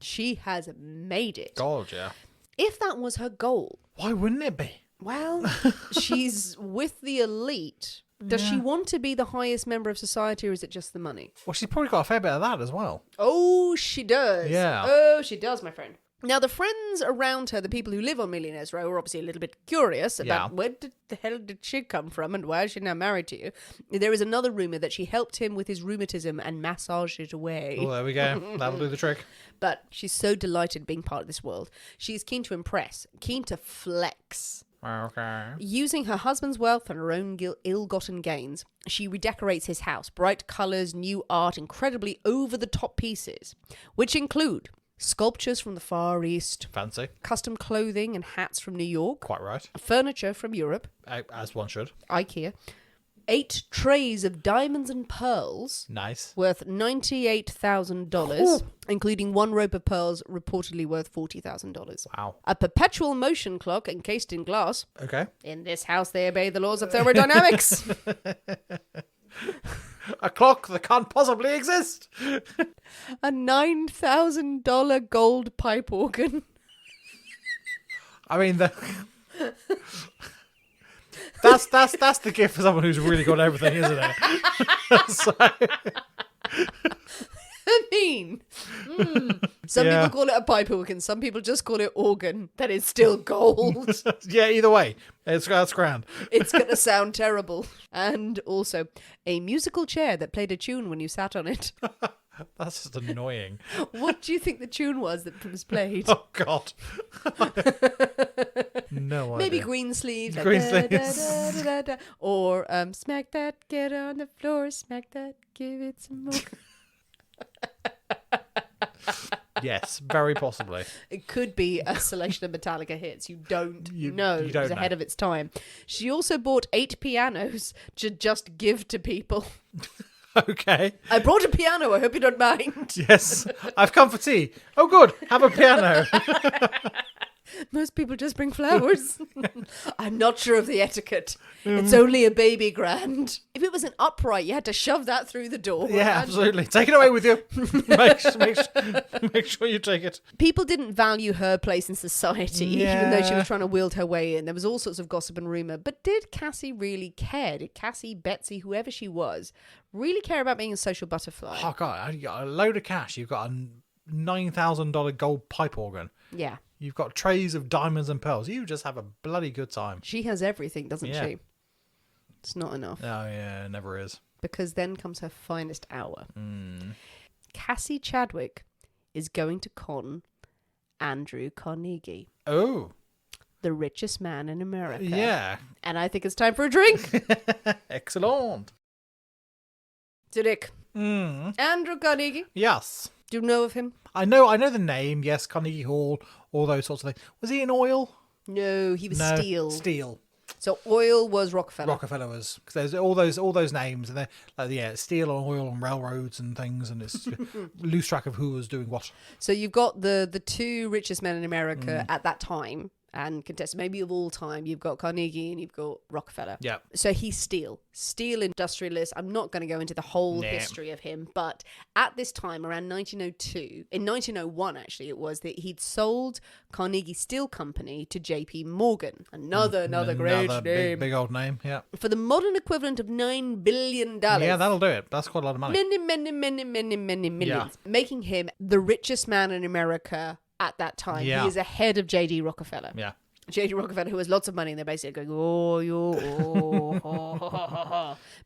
She has made it. God, yeah. If that was her goal, Why wouldn't it be? well, she's with the elite. Does she want to be the highest member of society, or is it just the money? Well, she's probably got a fair bit of that as well. Oh, she does. Yeah. Oh, she does, my friend. Now, the friends around her, the people who live on Millionaire's Row, are obviously a little bit curious about where the hell did she come from and why is she now married to you? There is another rumour that she helped him with his rheumatism and massaged it away. Oh, there we go. That'll do the trick. But she's so delighted being part of this world. She's keen to impress, keen to flex. Okay. Using her husband's wealth and her own ill-gotten gains, she redecorates his house. Bright colours, new art, incredibly over-the-top pieces, which include sculptures from the Far East, Fancy. custom clothing and hats from New York, Quite right. furniture from Europe, As one should. IKEA, 8 trays of diamonds and pearls Nice. worth $98,000, including 1 rope of pearls reportedly worth $40,000. Wow. A perpetual motion clock encased in glass. Okay. In this house, they obey the laws of thermodynamics. A clock that can't possibly exist. A $9,000 gold pipe organ. I mean, that's the gift for someone who's really got everything, isn't it? So, I mean, some Yeah. people call it a pipe organ. Some people just call it organ. That is still gold. yeah, either way, that's grand. It's going to sound terrible. And also a musical chair that played a tune when you sat on it. That's just annoying. What do you think the tune was that was played? Oh, God. No idea. Maybe Green Sleeves. Like, Green da, Sleeves. da, da, da, da. Or smack that, get on the floor, smack that, give it some more. Yes, very possibly. It could be a selection of Metallica hits. You don't know. You don't It was ahead of its time. She also bought 8 pianos to just give to people. Okay. I brought a piano. I hope you don't mind. Yes. I've come for tea. Oh, good. Have a piano. Most people just bring flowers. I'm not sure of the etiquette. It's only a baby grand. If it was an upright, you had to shove that through the door. Yeah, absolutely. Take it away with you. Make sure you take it. People didn't value her place in society, even though she was trying to wield her way in. There was all sorts of gossip and rumour. But did Cassie really care? Did Cassie, Betsy, whoever she was, really care about being a social butterfly? Oh, God. You got a load of cash. You've got a $9,000 gold pipe organ. Yeah. You've got trays of diamonds and pearls. You just have a bloody good time. She has everything, doesn't she? It's not enough. Oh, yeah, it never is. Because then comes her finest hour. Cassie Chadwick is going to con Andrew Carnegie. Oh. The richest man in America. Yeah. And I think it's time for a drink. Excellent. So, Dick, Andrew Carnegie, Yes. do you know of him? I know the name. Yes, Carnegie Hall, all those sorts of things. Was he in oil? No, he was No, steel. Steel. So oil was Rockefeller. Rockefeller was, because there's all those names, and they're like, steel and oil and railroads and things, and it's lose track of who was doing what. So you've got the 2 richest men in America at that time, and contested maybe of all time. You've got Carnegie and you've got Rockefeller. Yeah. So he's steel industrialist. I'm not going to go into the whole history of him, but at this time, around 1902, in 1901 actually, it was that he'd sold Carnegie Steel Company to J.P. Morgan, another great name, big old name. Yeah. for the modern equivalent of $9 billion. Yeah, that'll do it. That's quite a lot of money. Many millions, making him the richest man in America. At that time, he is ahead of J.D. Rockefeller. Yeah. J.D. Rockefeller, who has lots of money, and they're basically going,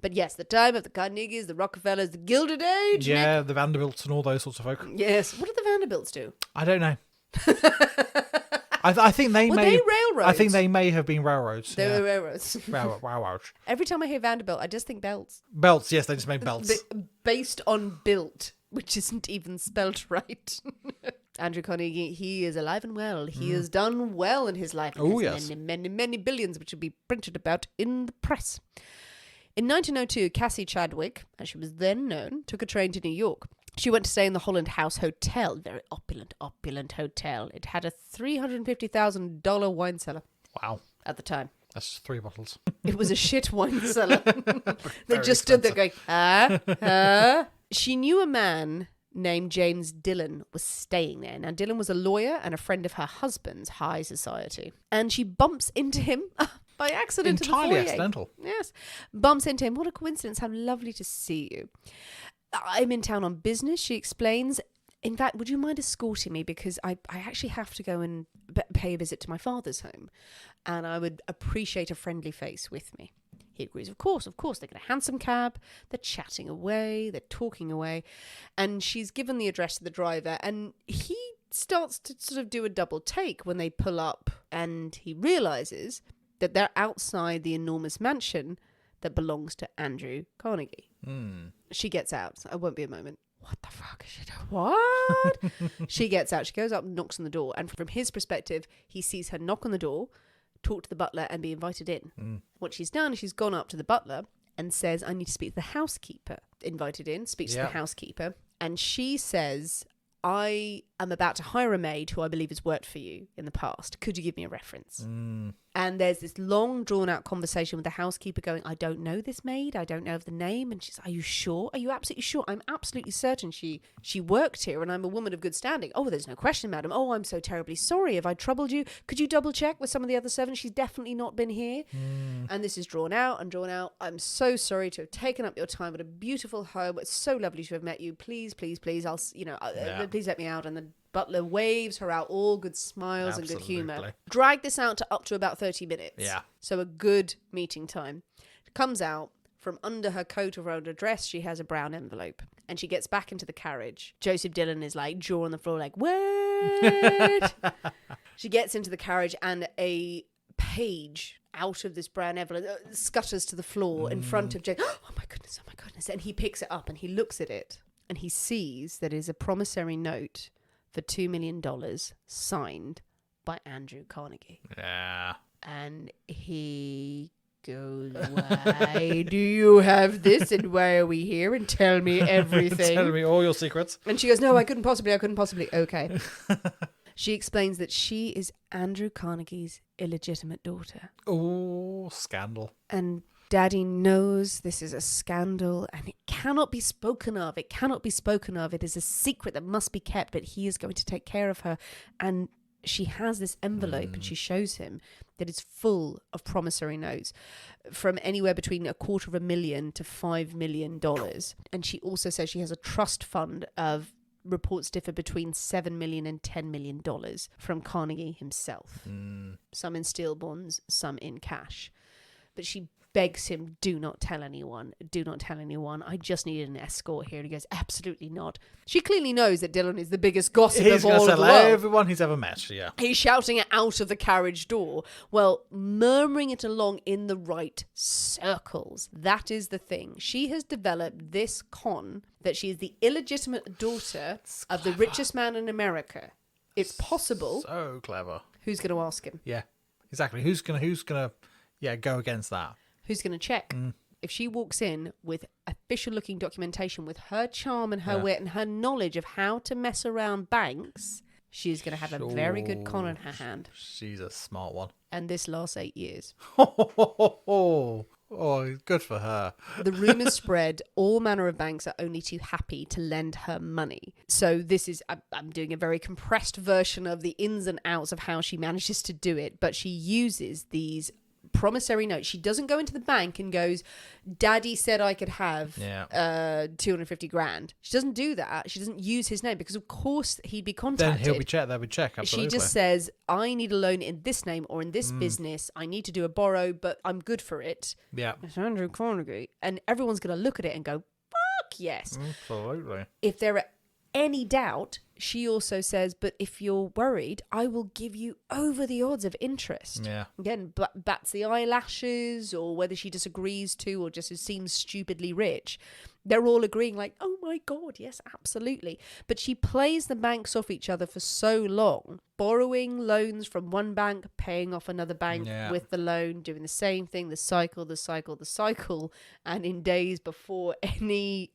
But yes, the time of the Carnegies, the Rockefellers, the Gilded Age. Yeah, Nick. the Vanderbilts and all those sorts of folk. Yes. What did the Vanderbilts do? I don't know. I think they Were may. they railroads? I think they may have been railroads. They were railroads. Railroads. Every time I hear Vanderbilt, I just think belts. Belts. Yes, they just made belts. Based on built, which isn't even spelt right. Andrew Carnegie, he is alive and well. He has done well in his life. Oh, yes. Many billions, which will be printed about in the press. In 1902, Cassie Chadwick, as she was then known, took a train to New York. She went to stay in the Holland House Hotel, very opulent hotel. It had a $350,000 wine cellar. Wow. At the time. That's 3 bottles. It was a shit wine cellar. They just stood there going, She knew a man named James Dillon was staying there. Now, Dillon was a lawyer and a friend of her husband's high society. And she bumps into him by accident. Entirely accidental. Yes. Bumps into him. What a coincidence. How lovely to see you. I'm in town on business, she explains. In fact, would you mind escorting me? Because I actually have to go and pay a visit to my father's home. And I would appreciate a friendly face with me. He agrees, of course. They get a hansom cab. They're chatting away. They're talking away. And she's given the address to the driver. And he starts to sort of do a double take when they pull up. And he realises that they're outside the enormous mansion that belongs to Andrew Carnegie. She gets out. I won't be a moment. What the fuck is she doing? What? She gets out. She goes up and knocks on the door. And from his perspective, he sees her knock on the door, talk to the butler and be invited in. What she's done is she's gone up to the butler and says, I need to speak to the housekeeper. Invited in, speaks to the housekeeper. And she says, I am about to hire a maid who I believe has worked for you in the past. Could you give me a reference? And there's this long drawn out conversation with the housekeeper going, I don't know this maid. I don't know of the name. And she's, are you sure? Are you absolutely sure? I'm absolutely certain she worked here and I'm a woman of good standing. Oh, there's no question, madam. Oh, I'm so terribly sorry. Have I troubled you? Could you double check with some of the other servants? She's definitely not been here. And this is drawn out and drawn out. I'm so sorry to have taken up your time at a beautiful home. It's so lovely to have met you. Please, I'll, please let me out. And the butler waves her out, all good smiles and good humour. Drag this out to up to about 30 minutes. Yeah. So a good meeting time. Comes out from under her coat or under her dress, she has a brown envelope. And she gets back into the carriage. Joseph Dillon is like jaw on the floor like, what? She gets into the carriage and a page out of this brown envelope scutters to the floor in front of Jane. Oh my goodness, oh my goodness. And he picks it up and he looks at it and he sees that it is a promissory note for $2 million signed by Andrew Carnegie. Yeah. And he goes, why do you have this and why are we here? And tell me everything. Tell me all your secrets. And she goes, no, I couldn't possibly. Okay. She explains that she is Andrew Carnegie's illegitimate daughter. Oh, scandal. And Daddy knows this is a scandal and it cannot be spoken of. It cannot be spoken of. It is a secret that must be kept, but he is going to take care of her. And she has this envelope and she shows him that is full of promissory notes from anywhere between $250,000 to $5 million. And she also says she has a trust fund of, reports differ between $7 million and $10 million from Carnegie himself. Some in steel bonds, some in cash. But she begs him, do not tell anyone. Do not tell anyone. I just needed an escort here. And he goes, absolutely not. She clearly knows that Dylan is the biggest gossip of all of the world. Everyone he's ever met, yeah. He's shouting it out of the carriage door. Well, murmuring it along in the right circles. That is the thing. She has developed this con that she is the illegitimate daughter of the richest man in America. It's possible. So clever. Who's going to ask him? Yeah, exactly. Who's gonna go against that? Who's going to check? If she walks in with official-looking documentation, with her charm and her wit and her knowledge of how to mess around banks, she's going to have a very good con in her hand. She's a smart one. And this lasts 8 years. Oh, good for her. The rumours spread. All manner of banks are only too happy to lend her money. So this is, I'm doing a very compressed version of the ins and outs of how she manages to do it. But she uses these promissory note. She doesn't go into the bank and goes, Daddy said I could have $250,000. She doesn't do that. She doesn't use his name because of course he'd be contacted. Then he'll be checked. They'll be checked. Absolutely. She just says, I need a loan in this name or in this business. I need to do a borrow, but I'm good for it. Yeah. It's Andrew Carnegie. And everyone's going to look at it and go, fuck yes. Absolutely. If there are any doubt, she also says, but if you're worried, I will give you over the odds of interest. Yeah. Again, bats the eyelashes, or whether she disagrees to, or just seems stupidly rich. They're all agreeing like, oh my God, yes, absolutely. But she plays the banks off each other for so long, borrowing loans from one bank, paying off another bank with the loan, doing the same thing, the cycle. And in days before any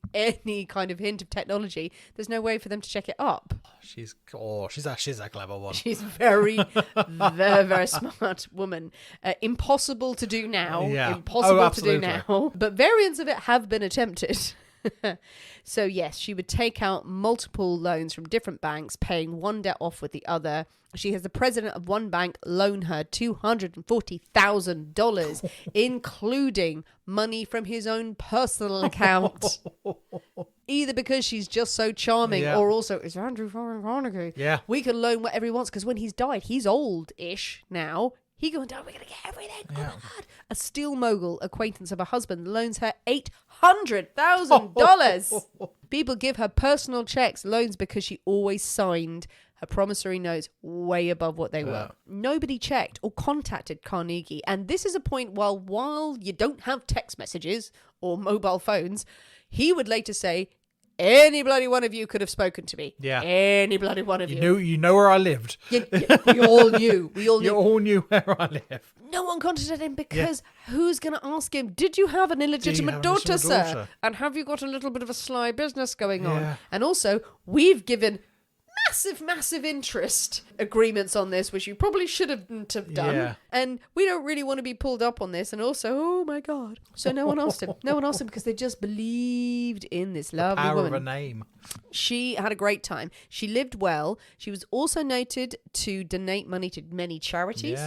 kind of hint of technology, there's no way for them to check it up. She's a clever one. She's very, very, very smart woman. Impossible to do now. Yeah. Impossible to do now. But variants of it have been attempted. So yes, she would take out multiple loans from different banks, paying one debt off with the other. She has the president of one bank loan her $240,000, including money from his own personal account. Either because she's just so charming, or also it's Andrew Carnegie. Yeah, we can loan whatever he wants because when he's died, he's old-ish now. He going down, we're going to get everything. Oh my God. A steel mogul acquaintance of her husband loans her $800,000. People give her personal checks, loans, because she always signed her promissory notes way above what they were. Nobody checked or contacted Carnegie. And this is a point while you don't have text messages or mobile phones, he would later say, any bloody one of you could have spoken to me. Yeah. Any bloody one of you. You know where I lived. We all knew. You all knew where I live. No one contacted him because who's going to ask him, did you have an illegitimate daughter, sir? And have you got a little bit of a sly business going on? And also, we've given massive interest agreements on this, which you probably shouldn't have done. Yeah. And we don't really want to be pulled up on this. And also, oh my God. So no one asked him. No one asked him because they just believed in this lovely power woman. of a name. She had a great time. She lived well. She was also noted to donate money to many charities,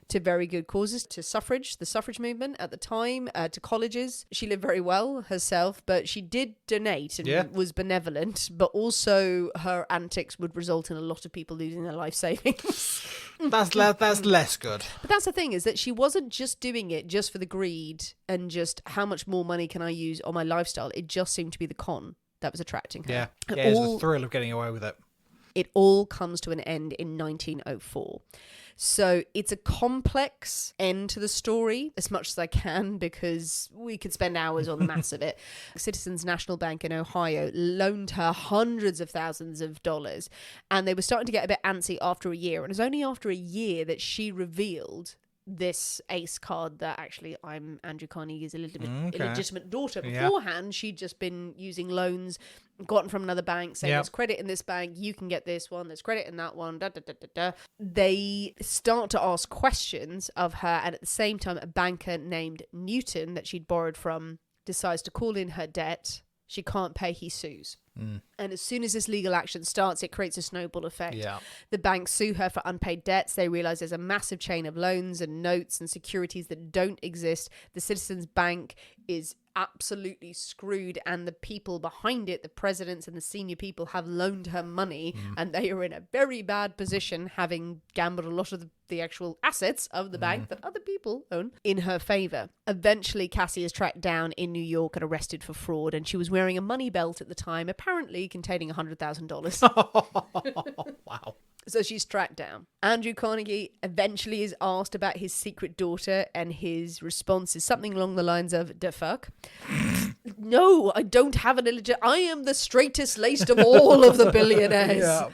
to very good causes, to the suffrage movement at the time, to colleges. She lived very well herself, but she did donate and was benevolent, but also her antics would result in a lot of people losing their life savings. That's less good. But that's the thing, is that she wasn't just doing it just for the greed and just how much more money can I use on my lifestyle. It just seemed to be the con. that was attracting her. Yeah. It Yeah, it's all- the thrill of getting away with it. It all comes to an end in 1904. So it's a complex end to the story, as much as I can, because we could spend hours on the maths of it. Citizens National Bank in Ohio loaned her hundreds of thousands of dollars, and they were starting to get a bit antsy after a year. And it was only after a year that she revealed this ace card that actually I'm Andrew Carnegie's illegitimate daughter. Beforehand, she'd just been using loans gotten from another bank, saying there's credit in this bank, you can get this one, there's credit in that one, da da da da da. They start to ask questions of her, and at the same time, a banker named Newton that she'd borrowed from decides to call in her debt. She can't pay, he sues. And as soon as this legal action starts, it creates a snowball effect. Yeah. The banks sue her for unpaid debts. They realise there's a massive chain of loans and notes and securities that don't exist. The Citizens Bank is absolutely screwed, and the people behind it, the presidents and the senior people, have loaned her money, and they are in a very bad position, having gambled a lot of the actual assets of the bank that other people own in her favour. Eventually, Cassie is tracked down in New York and arrested for fraud, and she was wearing a money belt at the time, apparently containing $100,000. Wow. So she's tracked down. Andrew Carnegie eventually is asked about his secret daughter, and his response is something along the lines of, "The fuck? No, I don't have an I am the straightest laced of all of the billionaires.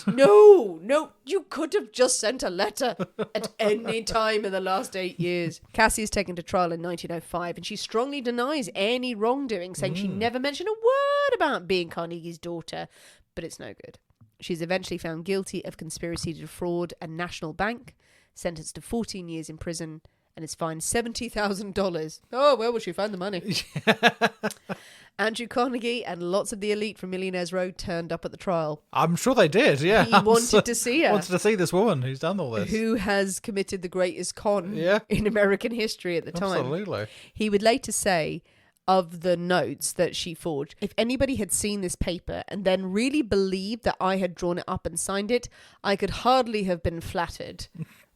No, you could have just sent a letter at any time in the last 8 years." Cassie is taken to trial in 1905, and she strongly denies any wrongdoing, saying she never mentioned a word about being Carnegie's daughter, but it's no good. She's eventually found guilty of conspiracy to defraud a national bank, sentenced to 14 years in prison, and is fined $70,000. Oh, where will she find the money? Andrew Carnegie and lots of the elite from Millionaires Row turned up at the trial. I'm sure they did, yeah. He wanted to see her. Wanted to see this woman who's done all this. Who has committed the greatest con in American history at the time. Absolutely. He would later say of the notes that she forged, "If anybody had seen this paper and then really believed that I had drawn it up and signed it, I could hardly have been flattered.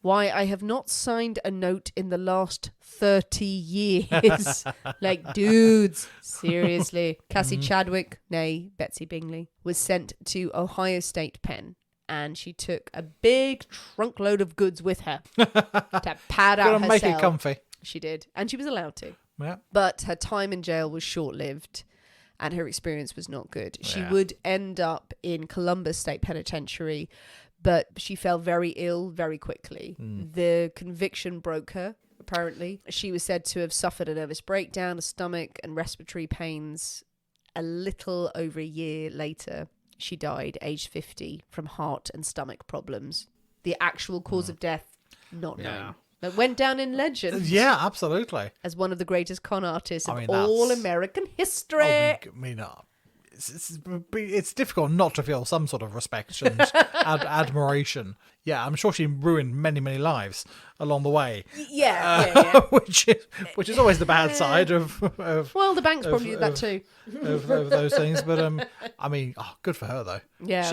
Why, I have not signed a note in the last 30 years. Like, dudes, seriously." Cassie Chadwick, nay, Betsy Bingley, was sent to Ohio State Pen, and she took a big trunk load of goods with her to pad out her make cell. it comfy. She did, and she was allowed to. Yeah. But her time in jail was short-lived, and her experience was not good. She would end up in Columbus State Penitentiary, but she fell very ill very quickly. The conviction broke her, apparently. She was said to have suffered a nervous breakdown, a stomach and respiratory pains. A little over a year later, she died, aged 50, from heart and stomach problems. The actual cause of death, not known. But went down in legend. Yeah, absolutely. As one of the greatest con artists of I mean, all American history. It's difficult not to feel some sort of respect and admiration. Yeah, I'm sure she ruined many, many lives along the way. Yeah. Which is always the bad side of well, the bank's probably did that too. of those things. But I mean, good for her though. Yeah.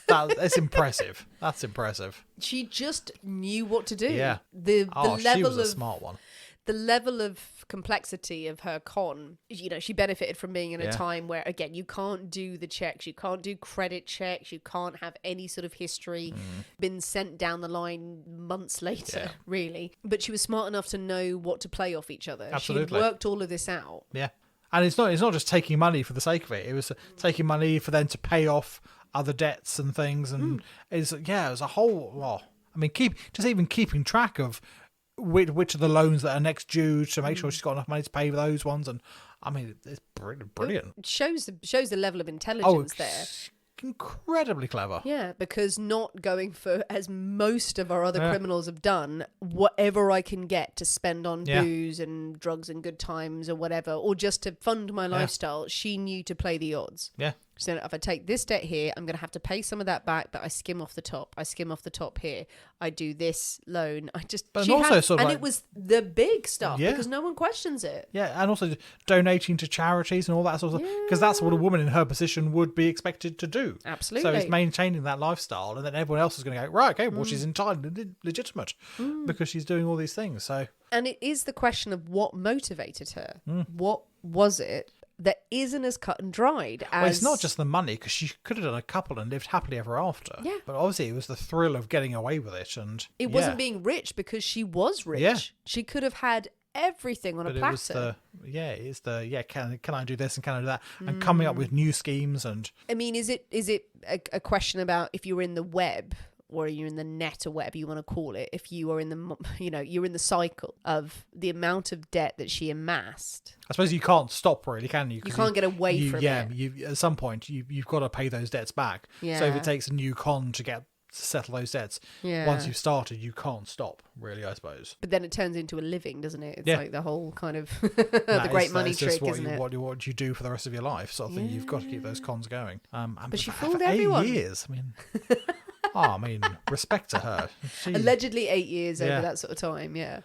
That's impressive. That's impressive. She just knew what to do. Yeah. The level she was a of smart one. The level of complexity of her con, she benefited from being in a time where, again, you can't do the checks, you can't do credit checks, you can't have any sort of history been sent down the line months later, really. But she was smart enough to know what to play off each other. Absolutely. She worked all of this out. Yeah. And it's not just taking money for the sake of it. It was taking money for them to pay off other debts and things. And it was a whole, keeping track of which of the loans that are next due to make sure she's got enough money to pay for those ones. And I mean, it's brilliant. It shows the level of intelligence there. Incredibly clever. Yeah, because not going for, as most of our other criminals have done, whatever I can get to spend on booze and drugs and good times or whatever, or just to fund my lifestyle, she knew to play the odds. Yeah. So if I take this debt here, I'm going to have to pay some of that back, but I skim off the top. I skim off the top here. I do this loan. It was the big stuff because no one questions it. Yeah, and also donating to charities and all that sort of stuff, because that's what a woman in her position would be expected to do. Absolutely. So it's maintaining that lifestyle, and then everyone else is going to go, right, okay, well, she's entirely legitimate because she's doing all these things. So, and it is the question of what motivated her. What was it that isn't as cut and dried as... Well, it's not just the money, because she could have done a couple and lived happily ever after. Yeah. But obviously it was the thrill of getting away with it. And It wasn't being rich because she was rich. Yeah. She could have had everything on a platter. Can I do this and can I do that? And coming up with new schemes. And I mean, is it a question about if you were in the web or you're in the net or whatever you want to call it, if you are in the, you're in the cycle of the amount of debt that she amassed. I suppose you can't stop, really, can you? You can't get away from it. Yeah, at some point you've got to pay those debts back. Yeah. So if it takes a new con to settle those debts, once you've started, you can't stop, really, I suppose. But then it turns into a living, doesn't it? It's like the whole kind of the great money trick, what isn't it? What you do for the rest of your life, sort of thing. You've got to keep those cons going. But she for fooled everyone. 8 years. I mean, respect to her. Allegedly 8 years over that sort of time, yeah.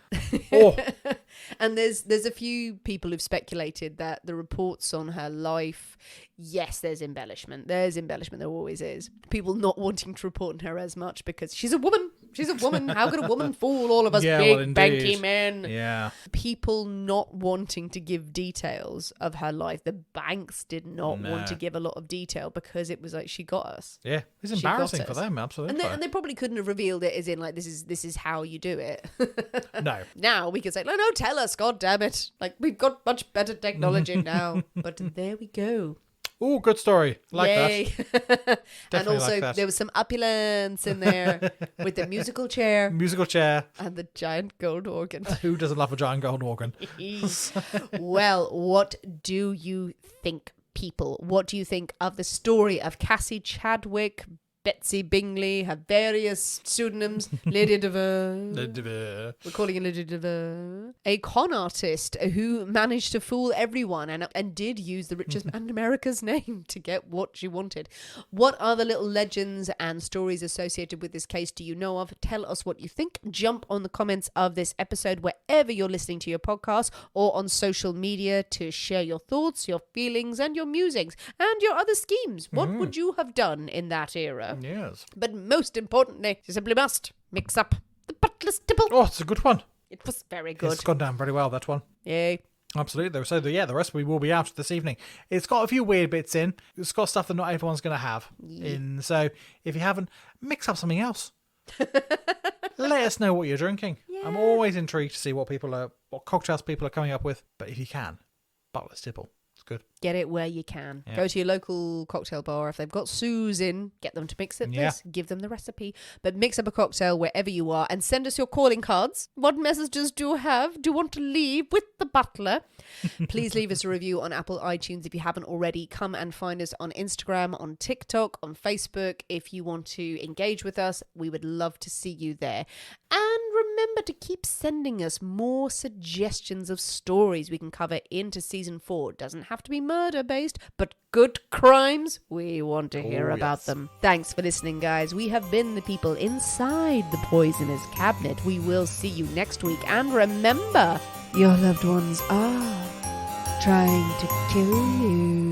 Oh. And there's a few people who've speculated that the reports on her life, yes, there's embellishment. There's embellishment, there always is. People not wanting to report on her as much because she's a woman. She's a woman. How could a woman fool all of us big, banky men? Yeah. People not wanting to give details of her life. The banks did not want to give a lot of detail because it was like, she got us. Yeah, it's embarrassing for them, absolutely. And they probably couldn't have revealed it as in like, this is how you do it. No. Now we can say, no, tell us, God damn it. Like, we've got much better technology now. But there we go. Oh, good story. Like Yay. that. And also there was some opulence in there with the musical chair. Musical chair. And the giant gold organ. Who doesn't love a giant gold organ? Well, what do you think, people? What do you think of the story of Cassie Chadwick, Betsy Bingley, her various pseudonyms, Lady Devere. We're calling her Lady Devere. A con artist who managed to fool everyone and did use the richest man in America's name to get what she wanted. What are the little legends and stories associated with this case do you know of? Tell us what you think. Jump on the comments of this episode wherever you're listening to your podcast or on social media to share your thoughts, your feelings and your musings and your other schemes. What would you have done in that era? Yes. But most importantly, you simply must mix up the butler's tipple. Oh, it's a good one. It was very good. It's gone down very well, that one. Yay. Absolutely. So, the rest we will be out this evening. It's got a few weird bits in. It's got stuff that not everyone's going to have in. So, if you haven't, mix up something else. Let us know what you're drinking. Yeah. I'm always intrigued to see what cocktails people are coming up with. But if you can, butler's tipple. It's good. Get it where you can. Yeah. Go to your local cocktail bar. If they've got Suze in, get them to mix it this. Give them the recipe. But mix up a cocktail wherever you are and send us your calling cards. What messages do you have? Do you want to leave with the butler? Please leave us a review on Apple iTunes if you haven't already. Come and find us on Instagram, on TikTok, on Facebook. If you want to engage with us, we would love to see you there. And remember to keep sending us more suggestions of stories we can cover into season 4. It doesn't have to be murder-based, but good crimes. We want to hear about them. Thanks for listening, guys. We have been the people inside the poisoner's cabinet. We will see you next week. And remember, your loved ones are trying to kill you.